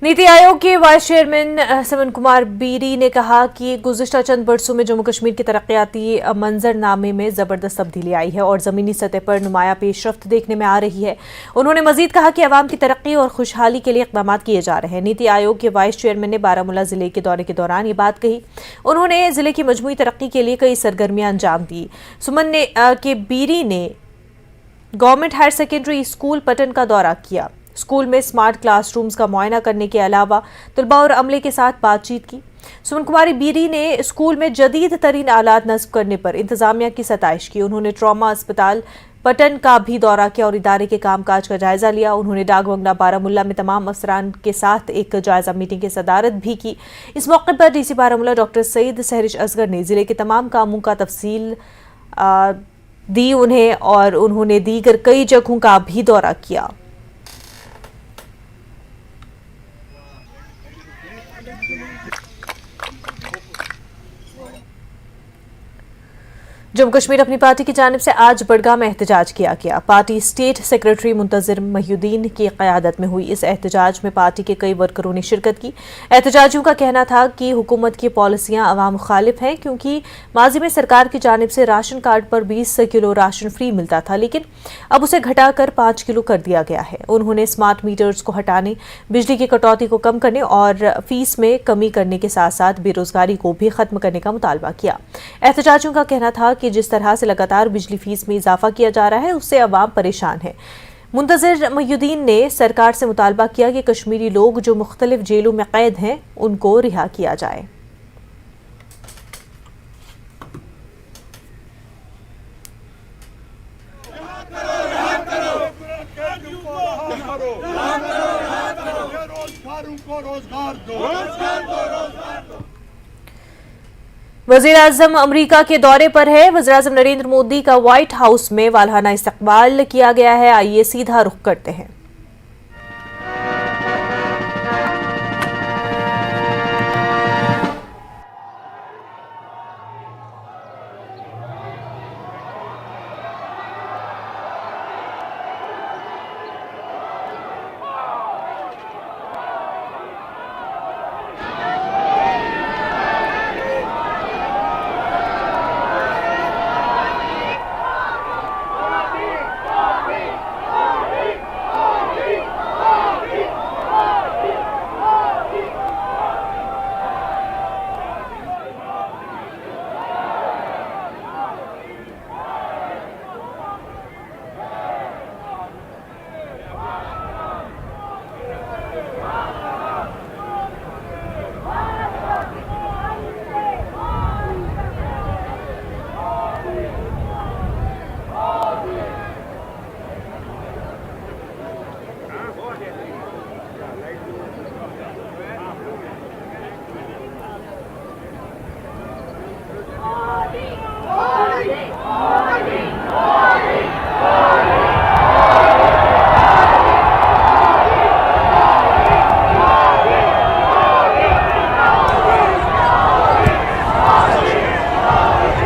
नीति आयोग के vice chairman समन कुमार बीरी ने कहा कि गुज़िश्ता चंद बरसों में जम्मू कश्मीर की तरक्याती मंजरनामे में जबरदस्त तब्दीली आई है और ज़मीनी सतह पर नुमाया पेशरफ्त देखने में आ रही है। उन्होंने मजीद कहा कि अवाम की तरक्की और खुशहाली के लिए इक़दाम किए जा रहे हैं। नीति आयोग के वाइस चेयरमैन ने बारामूला जिले के दौरे के दौरान ये बात कही। उन्होंने जिले की मजमूई तरक्की के लिए कई सरगर्मियां अंजाम दी। सुमन के बीरी ने government higher secondary school Patan का दौरा किया। स्कूल में स्मार्ट क्लासरूम्स का मुआयना करने के अलावा तलबा और अमले के साथ बातचीत की। सुमन कुमारी बीरी ने स्कूल में जदीद तरीन आलात नस्ब करने पर इंतजामिया की सताइश की। उन्होंने ट्रॉमा अस्पताल पटन का भी दौरा किया और इदारे के कामकाज का जायजा लिया। उन्होंने डाक बंगला बारामूला में तमाम अफसरान के साथ एक जायजा मीटिंग की सदारत भी की। इस मौके पर डीसी बारामूला डॉक्टर सईद सहरिश असगर ने जिले के तमाम कामों का तफसील दी उन्हें और उन्होंने दीगर कई जगहों का भी दौरा किया। जम्मू कश्मीर अपनी पार्टी की जानिब से आज बड़गाम में एहतजाज किया गया। पार्टी स्टेट सेक्रेटरी मुंतजिर महीउद्दीन की क़यादत में हुई इस एहतजाज में पार्टी के कई वर्करों ने शिरकत की। एहतजाजियों का कहना था कि हुकूमत की पॉलिसियां अवाम मुखालिफ हैं, क्योंकि माजी में सरकार की जानिब से राशन कार्ड पर 20 किलो राशन फ्री मिलता था, लेकिन अब उसे घटाकर 5 किलो कर दिया गया है। उन्होंने स्मार्ट मीटर्स को हटाने, बिजली की कटौती को कम करने और फीस में कमी करने के साथ साथ बेरोजगारी को भी खत्म करने का मुतालबा किया। एहतजाजियों का कहना था कि जिस तरह से लगातार बिजली फीस में इजाफा किया जा रहा है, उससे अवाम परेशान है। मुंतजिर महीउद्दीन ने सरकार से मुतालबा किया कि कश्मीरी लोग जो मुख्तलिफ जेलों में कैद हैं, उनको रिहा किया जाए। वज़ीर आज़म अमरीका के दौरे पर है। वज़ीर आज़म नरेंद्र मोदी का व्हाइट हाउस में वालहाना इस्तकबाल किया गया है। आइए सीधा रुख करते हैं।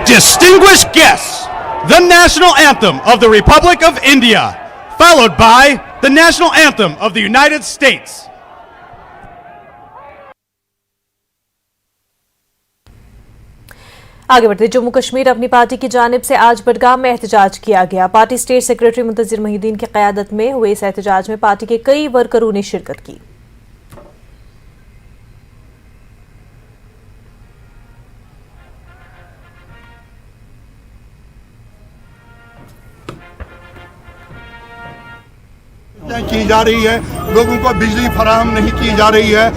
Distinguished guests, the national anthem of the Republic of India, followed by the national anthem of the United States. आगे बढ़ते, जम्मू कश्मीर अपनी पार्टी की जानिब से आज बड़गाम में एहतजाज किया गया। पार्टी स्टेट सेक्रेटरी मुंतजिर महीउद्दीन की क़यादत में हुए इस एहतजाज में पार्टी के कई वर्करों ने शिरकत की। की जा रही है, लोगों को बिजली फराहम नहीं की जा रही है।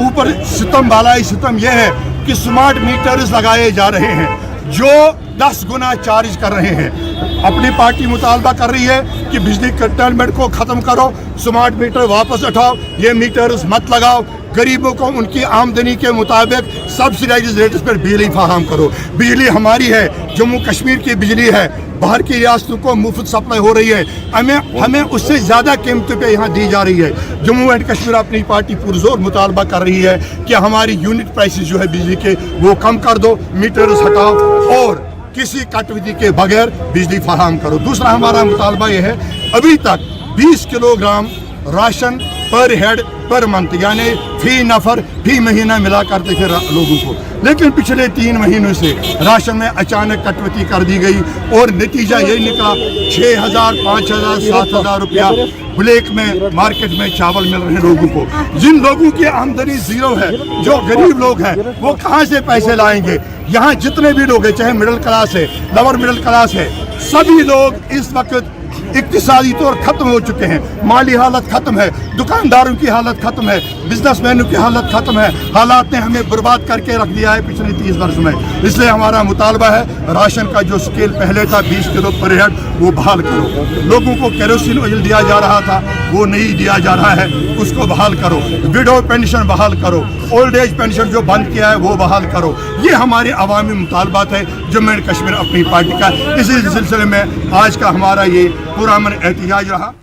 ऊपर सितम बालाई सितम यह है कि स्मार्ट मीटर्स लगाए जा रहे हैं जो 10 गुना चार्ज कर रहे हैं। अपनी पार्टी मुतालबा कर रही है कि बिजली कर्टेलमेंट को ख़त्म करो, स्मार्ट मीटर वापस उठाओ, ये मीटर्स मत लगाओ, गरीबों को उनकी आमदनी के मुताबिक सब्सिडाइज रेट्स पर बिजली फराहम करो। बिजली हमारी है, जम्मू कश्मीर की बिजली है, बाहर की रियासतों को मुफ्त सप्लाई हो रही है, हमें उससे ज़्यादा कीमतों पे यहाँ दी जा रही है। जम्मू एंड कश्मीर अपनी पार्टी पुरजोर मुतालबा कर रही है कि हमारी यूनिट प्राइसेस जो है बिजली के वो कम कर दो, मीटर्स हटाओ और किसी कटौती के बगैर बिजली फराहम करो। दूसरा हमारा मुतालबा यह है, अभी तक 20 किलोग्राम राशन पर हेड पर मंथ, यानी फी नफर फी महीना मिला करते थे लोगों को। लेकिन पिछले 3 महीनों से राशन में अचानक कटौती कर दी गई और नतीजा यही निकला 6,000, 5,000, 7,000 रुपया ब्लैक में मार्केट में चावल मिल रहे हैं लोगों को। जिन लोगों की आमदनी जीरो है, जो गरीब लोग हैं, वो कहाँ से पैसे लाएंगे? यहाँ जितने भी लोग हैं, चाहे मिडिल क्लास है, लोअर मिडिल क्लास है, सभी लोग इस वक्त इक्तिसादी तौर खत्म हो चुके हैं। माली हालत खत्म है, दुकानदारों की हालत खत्म है, बिजनेसमैनों की हालत खत्म है। हालात ने हमें बर्बाद करके रख दिया है पिछले 30 वर्ष में। इसलिए हमारा मुतालबा है राशन का जो स्केल पहले था 20 किलो पर हेड, वो बहाल करो। लोगों को केरोसिन ऑयल दिया जा रहा था, वो नहीं दिया जा रहा है, उसको बहाल करो। विडो पेंशन बहाल करो, ओल्ड एज पेंशन जो बंद किया है वो बहाल करो। ये हमारे अवामी मुतालबात है जम्मू एंड कश्मीर अपनी पार्टी का। इसी सिलसिले में आज का हमारा ये पुरअमन एहतिजाज रहा।